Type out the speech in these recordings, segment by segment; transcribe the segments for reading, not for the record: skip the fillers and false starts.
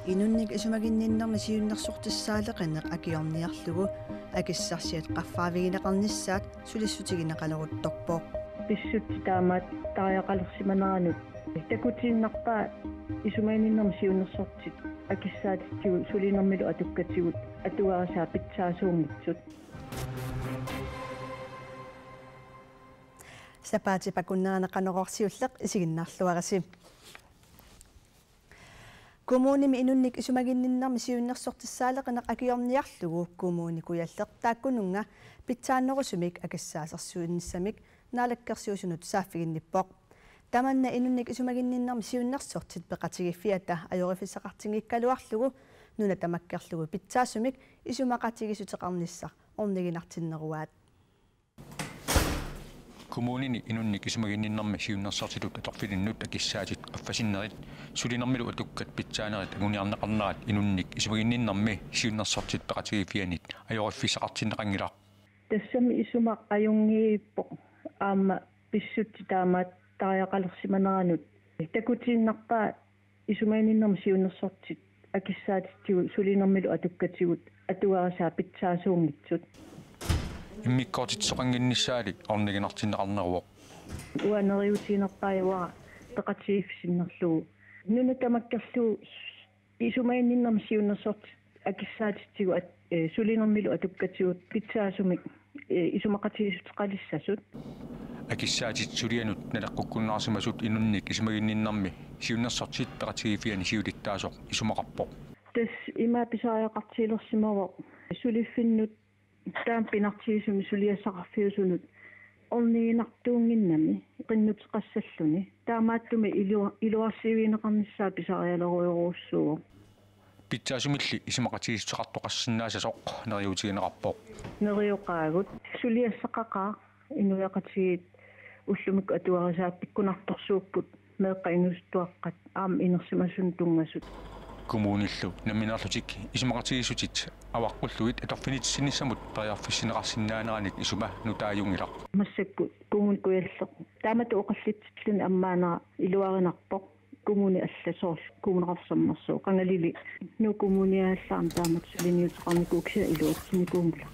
Inunnik isumaginninnarma siunnersortissaaleqinneq akiorniarlugu akissarsiat qaffaaviginaqarnissaat sulissutiginaqaleruttorpooq pissutti taamaat tariaqalersimaneranut takutiinnarpaa isumaginninnarma siunnersortit akissaatitsigu sulinermilu atukkatigut atuarasaa pitsaasuungitsut sapaati pakunneranaqanerorsiulleq isiginnarluarasi Kommunimi inunnik isumaginninnarmi siunnersortissaaleqinneq akiorniarlugu kommuni kuyalleq taakkununga pitsaannerusumik akissaasersuunnissamik naalakkersiusunut saaffiginnippoq tamanna inunnik isumaginninnarmi siunnersortit peqatigiffiata ajorifissaqartingikkaluarlugu nuna tamakkerlugu pitsaasumik isumaqatigisutеқарнissaq орнигинартиннеруаат Kommunini inunnik isumaginninnarmi siunnersortilut atorfilinnuut akissaatit qaffasinnеrit sulinermilu atukkat pitsaanerit aguniarneqarnerat inunnik isumaginninnarmi siunnersortit peqatigiffianit ajorifissaqartinneqangilaq тассами исумақ аюнгииппо аама писсутти таамаат тариақалерсиманеранут такутииннарпаа исумаининнерми сиунерсортит акиссаатитсигу сулинермилу атуккатигут атуарасаа питсаасуунгитсут иммиккоотитсоқангиннissaали орнигинартиннеқарнеруоқ уанериутиинерпааюара пеқатигиффисиннерлугу нуна тамаккерлугу исумаининнерми сиунерсортит акиссаатитсигу сулинермилу атуккатигут питсаасумик исумақатигисутеқалиссасут акиссаатит сулианут налаққуккуннаарсимасут инунник исумагинниннарми сиуннерсортит пеқатигиффиани сиулиттаасоқ исумақарпоқ тас има писариақартиилерсимаво сулиффиннут таам пинартигисуми сулиассақарфиусунут орнигинартуунгиннами қиннутеқассаллуни таамааттуми илуарсивиинеқарниссаа писариалеруйоруussуо питсаасумилли исумақатигисутеқартоқассиннаасасоқ нериутигинеқарпоқ нериоқаагут сулиассақақаа инуяқатигит уллумик атуарасаа пиккунарторсууппут меэққа инустуаққат аама инерсимасун тунгасут kommunillu naminaarlutik исумақатигисутит аваққуллуит аторфинитсинниссамут периарфиссинеқарсиннаанеранит исума нутаажунгилақ массакку кумуникуяллеқ таамату оқаллитсиллуни аммаанера илуаринарпоқ коммуни алласоорл коммунеқарсаммерсоо қангалили ну коммуниааллаам таамат сулиниутеқарникууксиа илуатсиникуунгла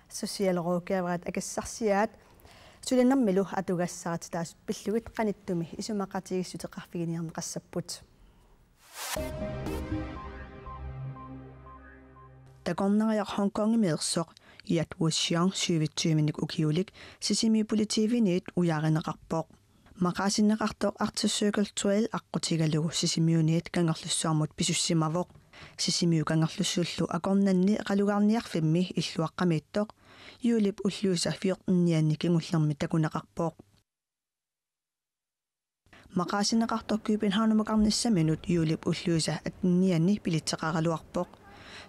сосиалеруукааварат акассарсиаат сулиннэрмилу атугассарат таас пиллугит қаниттуми исумақатигиссутеқарфигиниарнеқассаппут Takornariaq Hongkong imeersoq iat Wuxiang 27-minnik ukiulik sisimipolitiiviniit ujarineqarpoq maqaasineqartoq artissuukultural aqqutigalugu sisimiuniit kangerlussuarmut pisussimaavoq sisimiu kangerlussuullu akornanni qalugarniarfimmi illuaqqamiittoq yuulip ulluusa 14 kingullermi takunaqarpoq maqaasineqartoq Københavnumakarnissaminut yuulip ulluusa 19 pilitseqaraluarpoq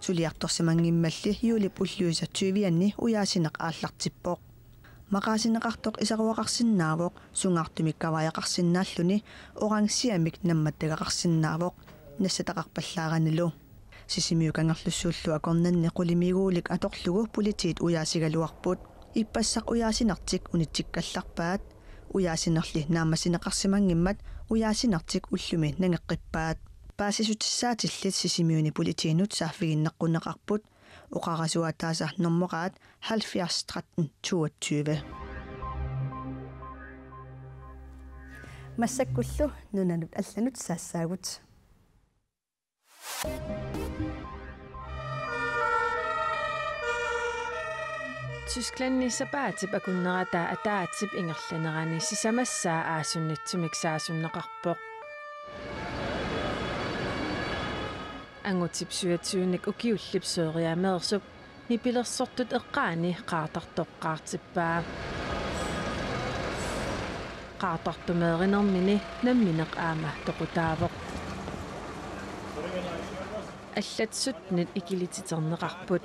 suliartorsimangimmalli yuulip ulluusa 20 uyaasineq aallartippoq maqaasineqartoq isaruaqarsinnaavoq sungaartumikkawaajaqarsinnaalluni orangsiamik nammattagaqarsinnaavoq nassataqarpallaaganilu sisimiukangerlussuullu akornanni qulimiguulik atorlugu politiit uyaasigaluarput ippassaq uyaasinartik unitsikkallarpaat uyaasinerli naamasineqarsimangimmat uyaasinertik ullumi nangeqqippaat paasisutissaatillit sisimiuni politiinut saaffiginneqquneqarput oqarasuataasa normoqaat 70 13 22 массаккуллу нунанут алланут саассаагут Tysklanni sapaatip akunnerata ataatip ingerlanerani sisamassaa aasunnitzumik saasunneqarpoq angutip 27 ukiullip sooriameersup nipilersortut eqqaani qaartartoqqaartippaa qaartartumeerinermini nammineq aama toqutaavoq allatsutnit ikilititerneqarput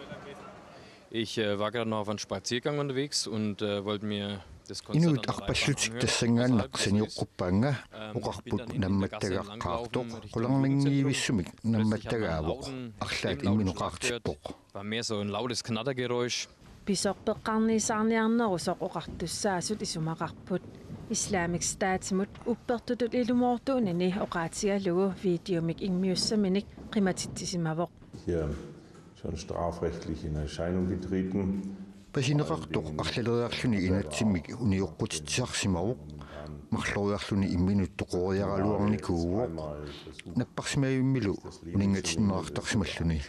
Ich war gerade noch auf einem Spaziergang unterwegs und wollte mir das Konzert Inut aqpallutik tassangaanneq saniuqquppaanga uqarput nammattagaqqaartoq qularningiivissumik nammattagaavoq arlaat imminuqaartippoq. War mehr so ein lautes Knattergeräusch. писорпеққарниисаарниарнерусоқ оқартуссаасут исумақарпут Islamic Staatsimut uppertutut ilumuortuunini oqaatigalugu videomik ingmiussaminik qimatittisimavoq. Hier schon strafrechtlich in Erscheinung getreten. Pasineqartoq arlaleriarluni inatsimmik uniuqqutitsarsimavoq марлориарлуни имминуттоқориаралуарникуугоо наппарсимаюммилу унингатиннеартарсималлуни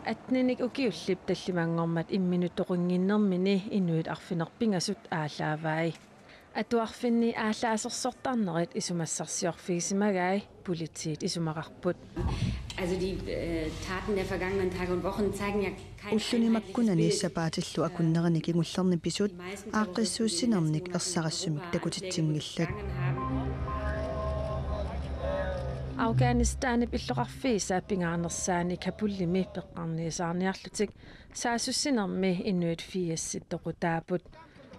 атниник укиуллип таллимаангормат имминуттоқунгиннэрмини инуит арфинерпингасут аалаавай атуарфинни аалаасерсортарнерит исумассарсиорфигисимагай политиит исумақарпут. Also die Taten der vergangenen Tage und Wochen zeigen ja kein уллунимаккунани сапаатиллу акуннерани кигуллерни писут ааққиссууссинерник ерсарассумик такутитсингиллат Afghanistan иллоқарфиса пингаарнерсаани капуллими пеққарниисаарниарлутик саасуссинерми инуит фиасситтоқутаапут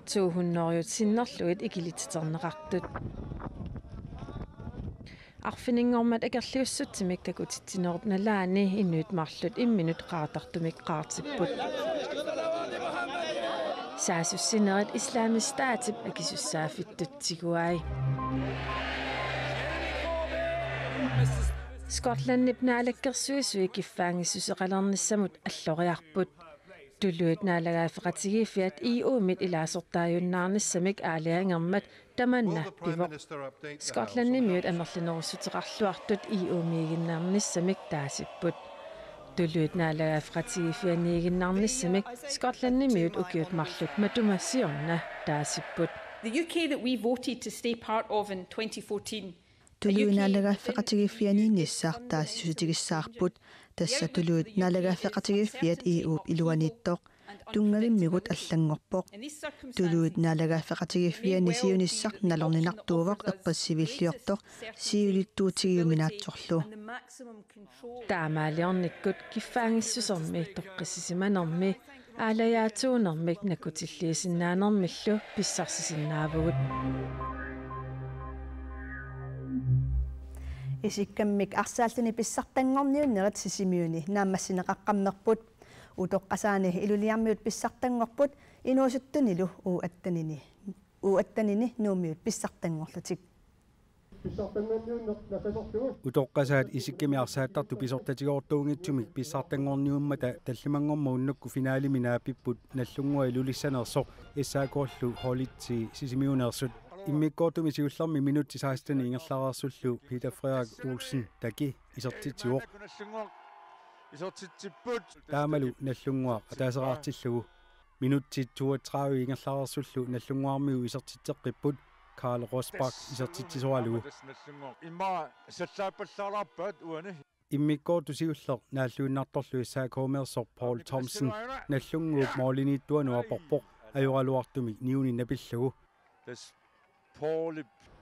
200 синнерлуит икилититернеқартут арфинингормат акерлиуссутсимик такутитсинеруп налаани инуит марлут имминут qaartartumik qaartipпут саасуссинерит Islamic Staatip акисуссаафиттутсигуай Скотланднип наалаккерсуисуи киффаангиссусеқалерниссамут аллориарпут тулуит наалагаафеқатигииффиат иумит илаасортааюннаарниссамик аалиангермат таманна пивоқ Скотланднимиут амерлинеруссутеқарлуартут иумиигиннаарниссамик таасиппут тулуит наалагаафеқатигииффианиигиннаарниссамик Скотланднимиут укиут марлут матумассиорна таасиппут The UK that we voted to stay part of in 2014 тулуинааллагааффеқатигииффианиинниссаартаассусутигиссаарпут тасса тулуит наалагааффеқатигииффиат иуп илуаниттоқ тунгавиммигут аллангорпоқ тулуит наалагааффеқатигииффиани сиуниссар налорнинартуувоқ эққассивиллиортоқ сиулиттуутигиуминаатсорлу таамаалиорниккут киффаангиссусерми тоққиссисиманерми аалаяатуунермик накутиллиисиннаанермиллу писсарсисиннаавгут исиккаммик арсааллуни писсартангорниуннерит сисимиуни наамассинеқаққаммерпут утоққасаани илулиармиут писсартангорпут инуусуттунилу аттанини нуумиут писсартангорлутик утоққасаат исиккимиарсааттарту писортатигоортуунгитсумик писсартангорниуммата таллимангормауннакку финаалиминаа пиппут наллунгуа илулиссанерсоқ иссаакоорлу холитси сисимиунеерсут иммиккоортуми сиуллерми минутти 16 ингерлаарсуллу Peter Frederik Olsen таки исертитсуоқ таамалу наллунгуа атаасераартиллугу минутти 32 ингерлаарсуллу наллунгуармиу исертитсеққиппут Karl Rosbach исертитсисуалугу иммиккоорту сиуллер нааллуиннарторлу иссаакоомерсор Paul Thompson наллунгууп моолиниттуануа порпоқ аюралуартумик ниуни напиллугу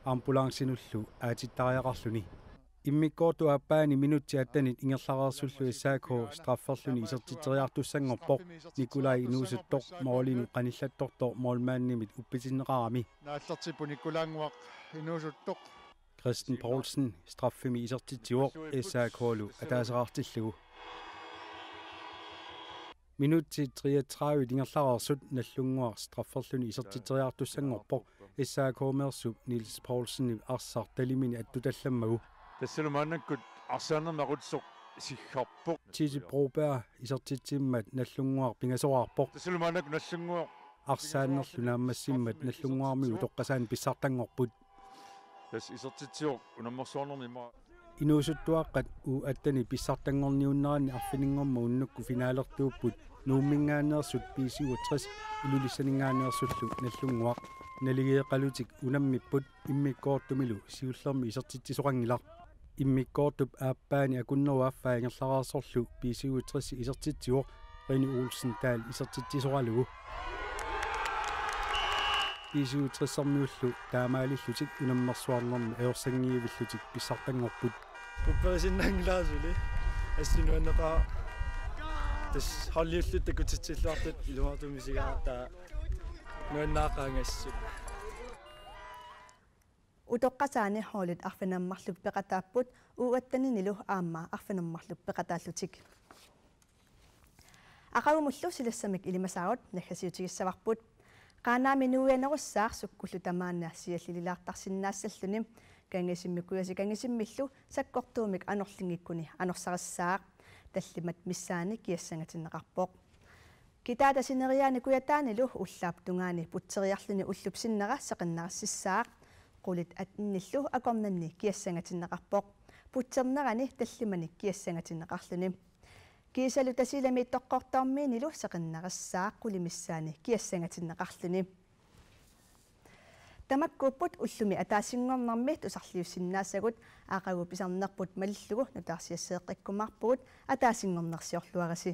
амбулансинуллу аатиттариақарлуни иммиккоорту аппаани минутти аттанит ингерлаарсуллу иссаако страфферлуни исертитсериартуссангорпоқ Николай инуусуттоқ моолину қаниллаттортоо моолмааннимит уппитиннеқарами нааллертиппу Николаангуақ инуусуттоқ Christian Poulsen страффими исертитсуоқ иссаакоолу атаасераартиллугу минутти 33 ингерлаарсут наллунгуар страфферлуни исертитсериартуссангорпоқ иссаакоомерсуп Nils Poulsen арсар талимини аттуталламмагу тассалумааннаккут арсаанермақутсоқ сиггарпоқ Тиси Бробер исертитсиммат наллунгуар пингасоарпоқ тассалумааннакку наллунгуар арсааннерлу нааммассиммат наллунгуармигу тоққасаан писсартангорпут тас исертитсиоқ унаммерсуарнерми инуусуттуаққат аттани писсартангорниуннерани арфинингорма уннукку финаалертууппут нууммингаанерсут писиуатрис илулиссанингаанерсуллу наллунгуақ налигеэқалутик унаммиппут иммиккоортумилу сиуллерми исертитсисоқангилар иммиккоортуп ааппаани акуннеруаффаа ингерлараарсорлу писиуатрисси исертитсиоқ Rene Olsen таал исертитсисоқалугу писиуатрissarmiullu таамаалиллутик унаммерсуарнерми аерсангиивиллутик писсартангорпут пупперисиннангилаасули ассинуаннеқаа тас халлиуллут такутитсиллуартут илуартумисигаартаа нуаннаақаангассу утоққасаани хоолит арфинаммарлуп пеқатааппут уаттанинилу аама арфинаммарлуп пеқатааллутик Aqavumullu silassamik ilimasaarut nakhasiutigissavarput qaanaami nuuyanerussaar sukkullu tamaanna siallililaartarsinnaassalluni kangisimmikkuyasi kangisimmillu sakkortuumik anorlingikkuni anorsarassaaq tallimat missaani kiassangatinneqarpoq kitaata sineriaani kuyataanilu ullaaptungaani putseriarluni ullupsinnera seqinnarassissaaq qulit atnillu akornanni kiassangatinneqarpoq putsernerani tallimani kiassangatinneqarluni kiisalu tasilami toqqortarmiinilu seqinnarassaaq qulimissaani kiassangatinneqarluni tamakkuupput ullumi ataasingornarmit usarliussinnaassagut aaqagu pisarnerput malillugu nutaarsiasseeqqikkumarpugut ataasingornersiorluarasi